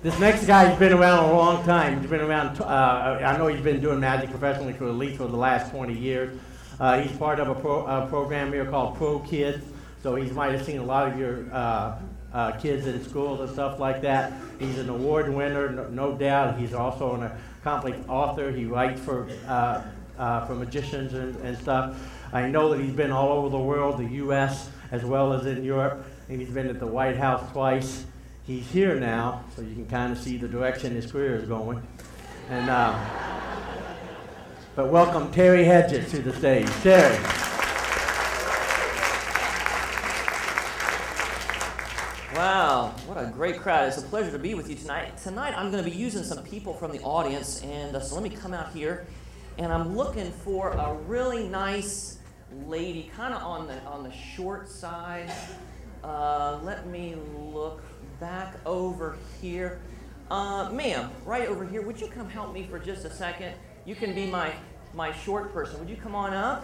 This next guy's been around a long time. He's been around, I know he's been doing magic professionally for at least for the last 20 years. He's part of a program here called Pro Kids. So he might have seen a lot of your kids in schools and stuff like that. He's an award winner, no doubt. He's also an accomplished author. He writes for magicians and stuff. I know that he's been all over the world, the U.S. as well as in Europe, and he's been at the White House twice. He's here now, so you can kind of see the direction his career is going. And but welcome Terry Hedges to the stage. Terry. Wow, what a great crowd. It's a pleasure to be with you tonight. Tonight I'm going to be using some people from the audience, and so let me come out here, and I'm looking for a really nice lady, kind of on the short side. Let me look back over here. Ma'am, right over here, would you come help me for just a second? You can be my short person. Would you come on up?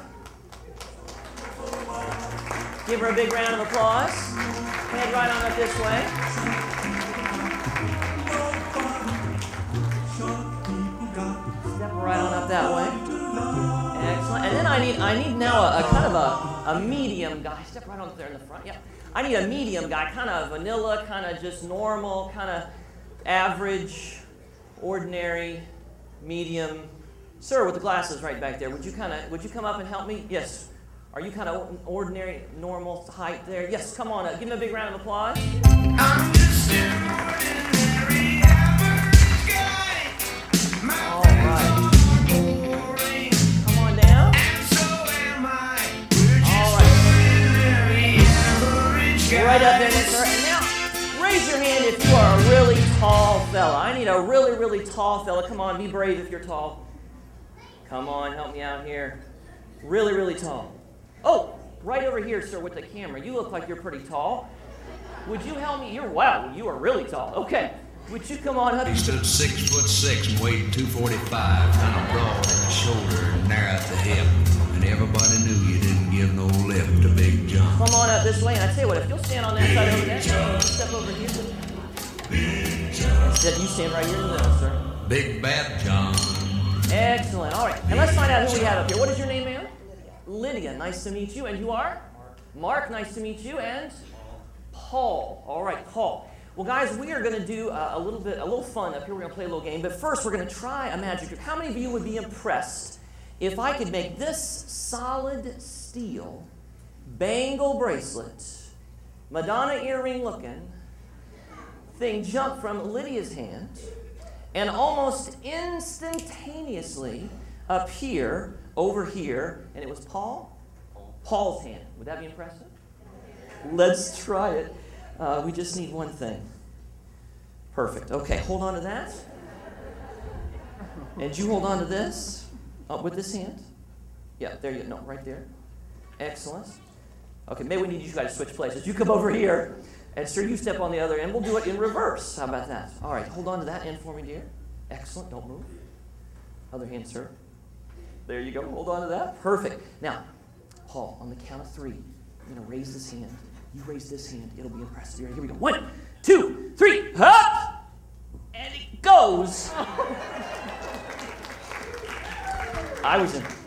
Give her a big round of applause. Head right on up this way. Step right on up that way. Excellent. And then I need now a kind of a medium guy. Step right on up there in the front. Yeah. I need a medium guy, kind of vanilla, kind of just normal, kind of average, ordinary, medium. Sir, with the glasses right back there, would you come up and help me? Yes. Are you kind of ordinary, normal height there? Yes, come on up. Give him a big round of applause. I'm just an ordinary average guy. All right. Come on down. And so am I. All right. Right up there, sir. And now, raise your hand if you are a really tall fella. I need a really, really tall fella. Come on, be brave if you're tall. Come on, help me out here. Really, really tall. Oh, right over here, sir, with the camera. You look like you're pretty tall. Would you help me? Wow, you are really tall. Okay. Would you come on up? He stood 6'6" and weighed 245, kind of broad at the shoulder and narrow at the hip. And everybody knew you didn't give no lip to Big John. Come on up this way, and I tell you what, if you'll stand on that side over there, step over here. Instead, you stand right here in the middle, sir. Big Bad John. Excellent. All right, and let's find out who we have up here. What is your name, ma'am? Lydia, nice to meet you. And you are? Mark, nice to meet you. And Paul. All right, Paul. Well, guys, we are going to do a little fun up here. We're going to play a little game. But first, we're going to try a magic trick. How many of you would be impressed if I could make this solid steel bangle bracelet, Madonna earring looking thing jump from Lydia's hand and almost instantaneously appear over here, and it was Paul's hand. Would that be impressive? Let's try it. We just need one thing. Perfect. Okay, hold on to that. And you hold on to this with this hand. Yeah, there you go. No, right there. Excellent. Okay, maybe we need you guys to switch places. You come over here, and sir, you step on the other end. We'll do it in reverse. How about that? All right, hold on to that end for me, dear. Excellent. Don't move. Other hand, sir. There you go. Hold on to that. Perfect. Now, Paul, on the count of 3, you're going to raise this hand. You raise this hand. It'll be impressive. Here we go. 1, 2, 3. Up! And it goes.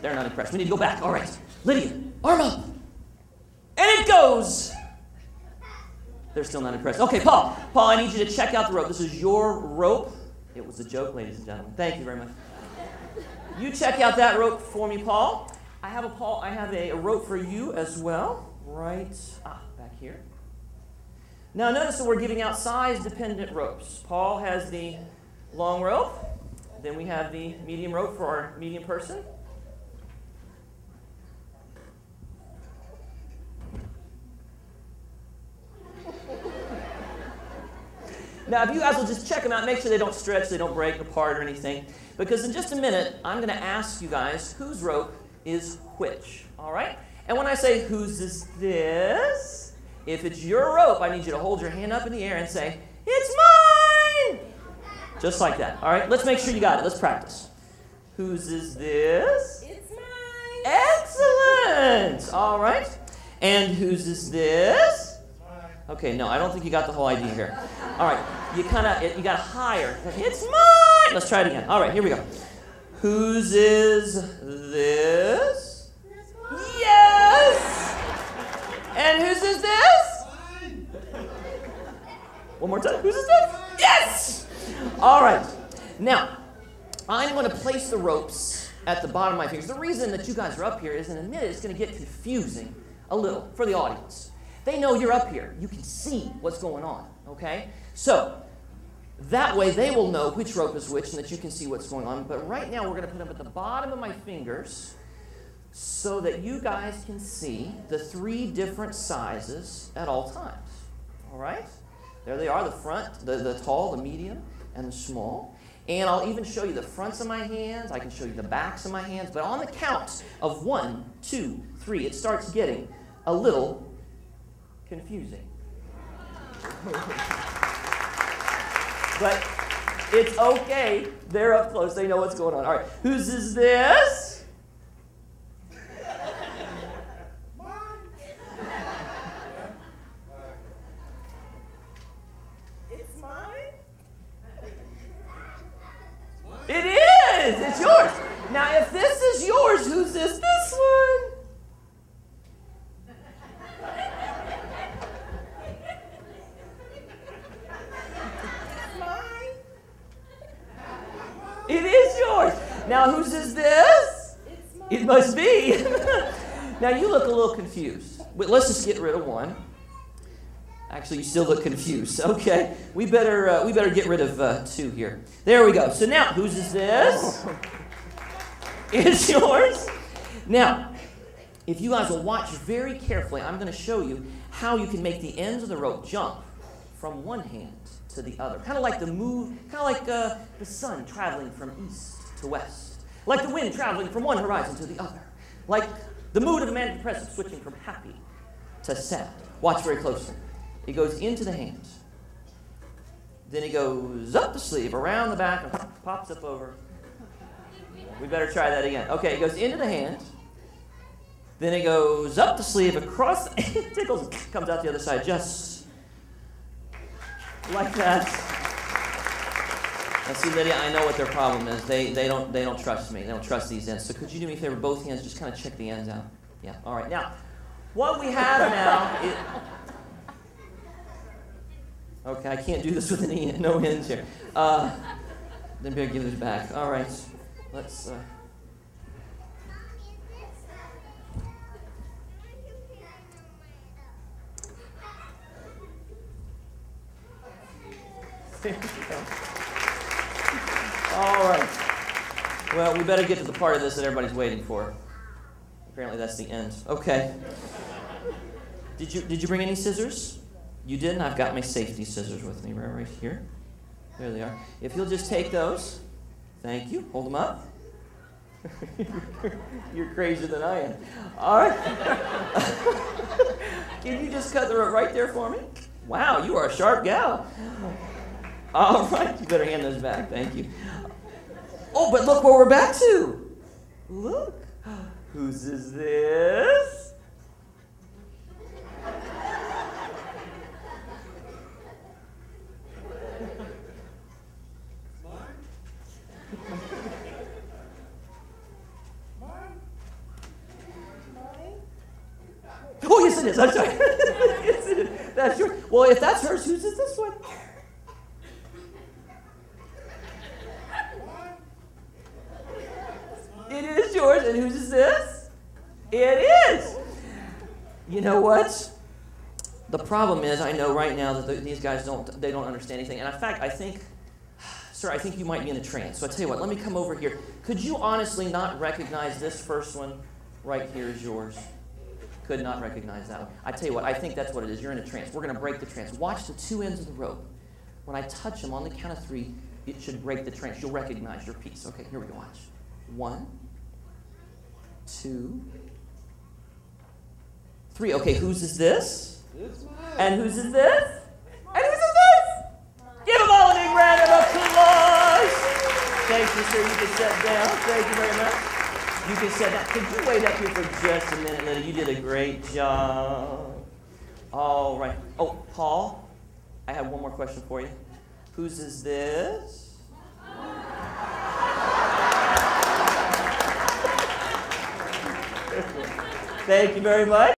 They're not impressed. We need to go back. All right. Lydia, arm up. And it goes. They're still not impressed. Okay, Paul, I need you to check out the rope. This is your rope. It was a joke, ladies and gentlemen. Thank you very much. You check out that rope for me, Paul. I have a rope for you as well. Right back here. Now notice that we're giving out size-dependent ropes. Paul has the long rope. Then we have the medium rope for our medium person. Now, if you guys will just check them out, make sure they don't stretch, they don't break apart or anything. Because in just a minute, I'm going to ask you guys whose rope is which. All right? And when I say, whose is this? If it's your rope, I need you to hold your hand up in the air and say, it's mine! Just like that. All right? Let's make sure you got it. Let's practice. Whose is this? It's mine. Excellent! All right. And whose is this? Okay, no, I don't think you got the whole idea here. All right. you got higher. It's mine. Let's try it again. All right, here we go. Whose is this? Yes. And whose is this? One more time. Whose is this? Yes. All right. Now, I'm going to place the ropes at the bottom of my fingers. The reason that you guys are up here is in a minute it's going to get confusing a little for the audience. They know you're up here. You can see what's going on, okay? So that way they will know which rope is which and that you can see what's going on. But right now we're going to put them at the bottom of my fingers so that you guys can see the 3 different sizes at all times, all right? There they are, the front, the tall, the medium, and the small. And I'll even show you the fronts of my hands. I can show you the backs of my hands. But on the count of 1, 2, 3, it starts getting a little confusing. But it's okay. They're up close. They know what's going on. All right. Whose is this? It's mine. It is. It's yours. Now, if this is yours, whose is this one? It is yours. Now, whose is this? It's mine. It must be. Now, you look a little confused. But let's just get rid of 1. Actually, you still look confused. Okay, we better get rid of 2 here. There we go. So now, whose is this? It's yours. Now, if you guys will watch very carefully, I'm going to show you how you can make the ends of the rope jump from one hand to the other. Kind of like the sun traveling from east to west. Like the wind traveling from one horizon to the other. Like the mood of a man depressive switching from happy to sad. Watch very closely. It goes into the hand. Then it goes up the sleeve, around the back, and pops up over. We better try that again. Okay, it goes into the hand. Then it goes up the sleeve, across, it tickles, comes out the other side, just like that. Now see, Lydia, I know what their problem is. They don't trust me. They don't trust these ends. So could you do me a favor, both hands, just kind of check the ends out? Yeah, all right. Now, what we have now is... Okay, I can't do this with no ends here. Then better give this back. All right, let's... All right. Well, we better get to the part of this that everybody's waiting for. Apparently that's the end. Okay. Did you bring any scissors? You didn't? I've got my safety scissors with me right here. There they are. If you'll just take those. Thank you. Hold them up. You're crazier than I am. All right. Can you just cut the rope right there for me? Wow, you are a sharp gal. All right. You better hand those back. Thank you. Oh, but look where we're back to. Look. Whose is this? Oh, yes, it is. I'm sorry. Yes, it is. That's yours. Well, if that's hers, whose is this one? It is yours. And whose is this? It is. You know what? The problem is, I know right now that these guys don't understand anything. And in fact, I think, sir, I think you might be in a trance. So I tell you what, let me come over here. Could you honestly not recognize this first one right here is yours? Could not recognize that one. I tell you what, I think that's what it is. You're in a trance. We're going to break the trance. Watch the 2 ends of the rope. When I touch them on the count of 3, it should break the trance. You'll recognize your piece. Okay, here we go. Watch. 1, 2, 3. Okay, whose is this? It's mine. And whose is this? And whose is this? Give them all a big round of applause. Thank you, sir. You can sit down. Thank you very much. You can sit down. Could you wait up here for just a minute, Lydia? You did a great job. All right. Oh, Paul, I have one more question for you. Whose is this? Thank you very much.